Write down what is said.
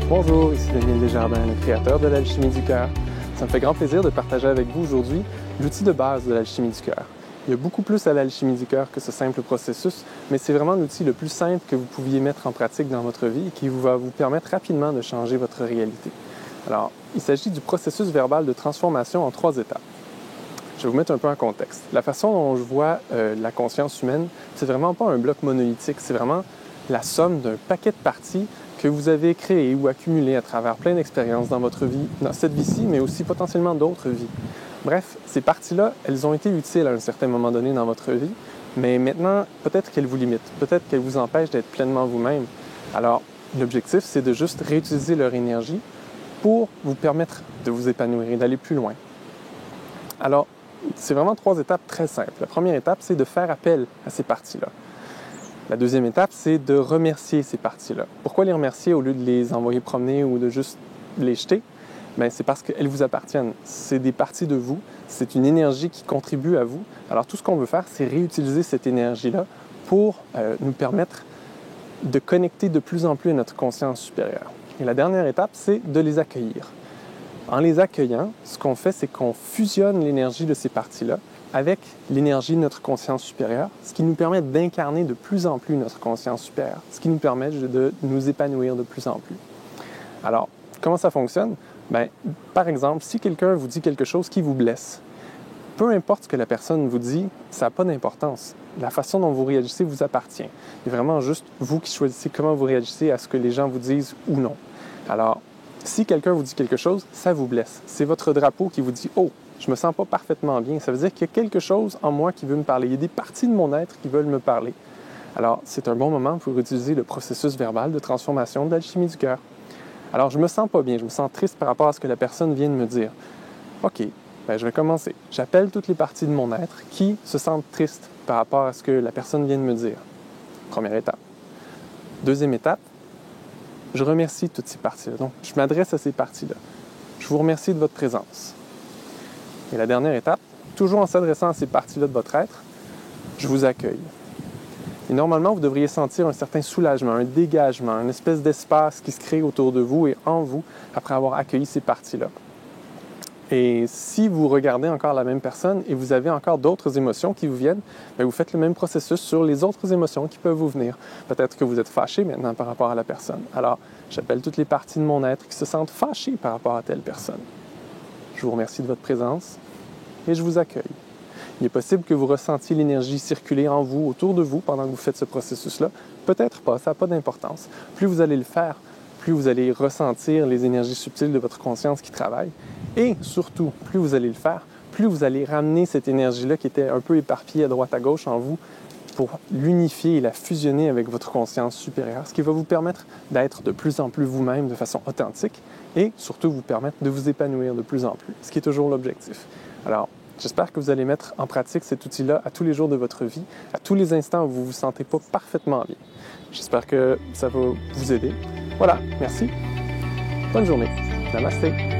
Bonjour, ici Daniel Desjardins, le créateur de l'Alchimie du cœur. Ça me fait grand plaisir de partager avec vous aujourd'hui l'outil de base de l'Alchimie du cœur. Il y a beaucoup plus à l'Alchimie du cœur que ce simple processus, mais c'est vraiment l'outil le plus simple que vous pouviez mettre en pratique dans votre vie et qui va vous permettre rapidement de changer votre réalité. Alors, il s'agit du processus verbal de transformation en 3 étapes. Je vais vous mettre un peu en contexte. La façon dont je vois la conscience humaine, c'est vraiment pas un bloc monolithique, c'est vraiment la somme d'un paquet de parties que vous avez créées ou accumulées à travers plein d'expériences dans votre vie, dans cette vie-ci, mais aussi potentiellement d'autres vies. Bref, ces parties-là, elles ont été utiles à un certain moment donné dans votre vie, mais maintenant, peut-être qu'elles vous limitent, peut-être qu'elles vous empêchent d'être pleinement vous-même. Alors, l'objectif, c'est de juste réutiliser leur énergie pour vous permettre de vous épanouir et d'aller plus loin. Alors, c'est vraiment 3 étapes très simples. La première étape, c'est de faire appel à ces parties-là. La deuxième étape, c'est de remercier ces parties-là. Pourquoi les remercier au lieu de les envoyer promener ou de juste les jeter? Bien, c'est parce qu'elles vous appartiennent. C'est des parties de vous. C'est une énergie qui contribue à vous. Alors, tout ce qu'on veut faire, c'est réutiliser cette énergie-là pour nous permettre de connecter de plus en plus à notre conscience supérieure. Et la dernière étape, c'est de les accueillir. En les accueillant, ce qu'on fait, c'est qu'on fusionne l'énergie de ces parties-là avec l'énergie de notre conscience supérieure, ce qui nous permet d'incarner de plus en plus notre conscience supérieure, ce qui nous permet de nous épanouir de plus en plus. Alors, comment ça fonctionne? Bien, par exemple, si quelqu'un vous dit quelque chose qui vous blesse, peu importe ce que la personne vous dit, ça n'a pas d'importance. La façon dont vous réagissez vous appartient. C'est vraiment juste vous qui choisissez comment vous réagissez à ce que les gens vous disent ou non. Alors, si quelqu'un vous dit quelque chose, ça vous blesse. C'est votre drapeau qui vous dit « Oh, je me sens pas parfaitement bien. » Ça veut dire qu'il y a quelque chose en moi qui veut me parler. Il y a des parties de mon être qui veulent me parler. Alors, c'est un bon moment pour utiliser le processus verbal de transformation de l'alchimie du cœur. Alors, je me sens pas bien. Je me sens triste par rapport à ce que la personne vient de me dire. OK, bien, je vais commencer. J'appelle toutes les parties de mon être qui se sentent tristes par rapport à ce que la personne vient de me dire. Première étape. Deuxième étape, je remercie toutes ces parties-là. Donc, je m'adresse à ces parties-là. Je vous remercie de votre présence. Et la dernière étape, toujours en s'adressant à ces parties-là de votre être, je vous accueille. Et normalement, vous devriez sentir un certain soulagement, un dégagement, une espèce d'espace qui se crée autour de vous et en vous après avoir accueilli ces parties-là. Et si vous regardez encore la même personne et vous avez encore d'autres émotions qui vous viennent, bien, vous faites le même processus sur les autres émotions qui peuvent vous venir. Peut-être que vous êtes fâché maintenant par rapport à la personne. Alors, j'appelle toutes les parties de mon être qui se sentent fâchées par rapport à telle personne. Je vous remercie de votre présence et je vous accueille. Il est possible que vous ressentiez l'énergie circuler en vous, autour de vous, pendant que vous faites ce processus-là. Peut-être pas, ça n'a pas d'importance. Plus vous allez le faire, plus vous allez ressentir les énergies subtiles de votre conscience qui travaillent. Et surtout, plus vous allez le faire, plus vous allez ramener cette énergie-là qui était un peu éparpillée à droite à gauche en vous pour l'unifier et la fusionner avec votre conscience supérieure, ce qui va vous permettre d'être de plus en plus vous-même de façon authentique et surtout vous permettre de vous épanouir de plus en plus, ce qui est toujours l'objectif. Alors, j'espère que vous allez mettre en pratique cet outil-là à tous les jours de votre vie, à tous les instants où vous ne vous sentez pas parfaitement bien. J'espère que ça va vous aider. Voilà, merci. Bonne journée. Namasté.